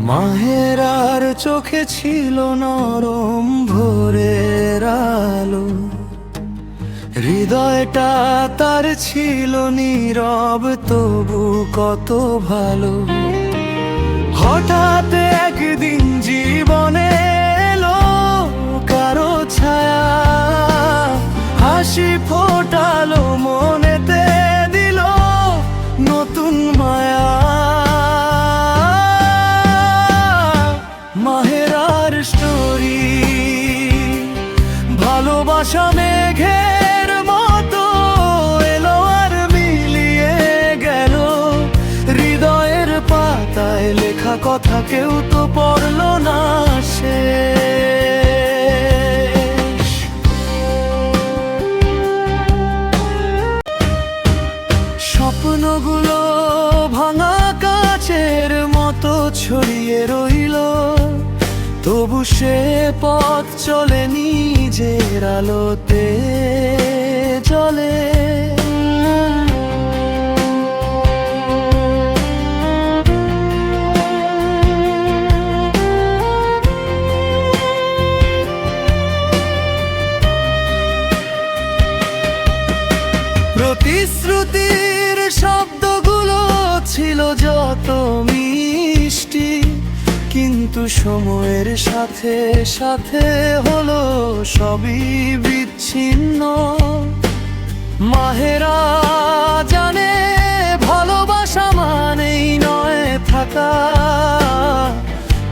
মাহেরার চোখে ছিল নরম ভোরের আলো, হৃদয়টা তার ছিল নীরব তবু কত ভালো। হঠাৎ একদিন জীবনে এলো কারো ছায়া, হাসি ফোটালো মনেতে, দিল নতুন মায়া। মাহেরার স্টোরি, ভালোবাসা মেঘের মতো এলো আর মিলিয়ে গেল। হৃদয়ের পাতায় লেখা কথা কেউ তো পড়লো না শেষ। স্বপ্নগুলো ভাঙা কাচের মতো ছড়িয়ে রইল, তবু সে পথ চলে নিজের আলোতে চলে। প্রতিশ্রুতির শব্দগুলো ছিল যত মিষ্টি, কিন্তু সময়ের সাথে সাথে হলো সবই বিচ্ছিন্ন। মাহেরা জানে ভালোবাসা মানেই নয় থাকা,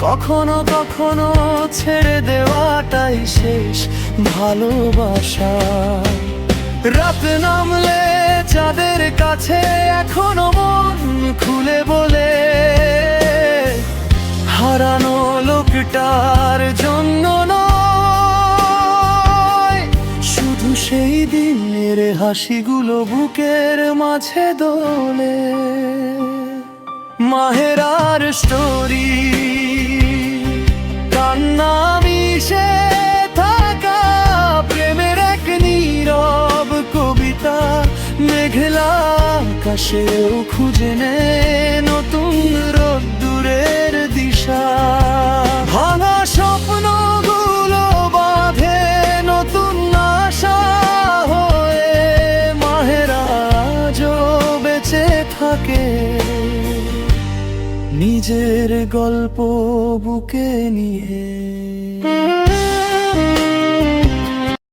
কখনো কখনো ছেড়ে দেওয়াটাই শেষ ভালোবাসা। রাত নামলে চাঁদের কাছে এখনো মন খুলে বলে, হারানো লোকটার জন্য নয়, শুধু সেই দিনের হাসিগুলো বুকের মাঝে দোলে। মাহেরার স্টোরি, কান্না মিশে থাকা প্রেমের এক নীরব কবিতা। মেঘলা আকাশেও খুঁজে নে নতুন রোদ্দুরের দিশা। ভাঙা স্বপ্নগুলো বাঁধে নতুন আশা হয়ে, মাহেরা আজও বেঁচে থাকে নিজের গল্প বুকে নিয়ে।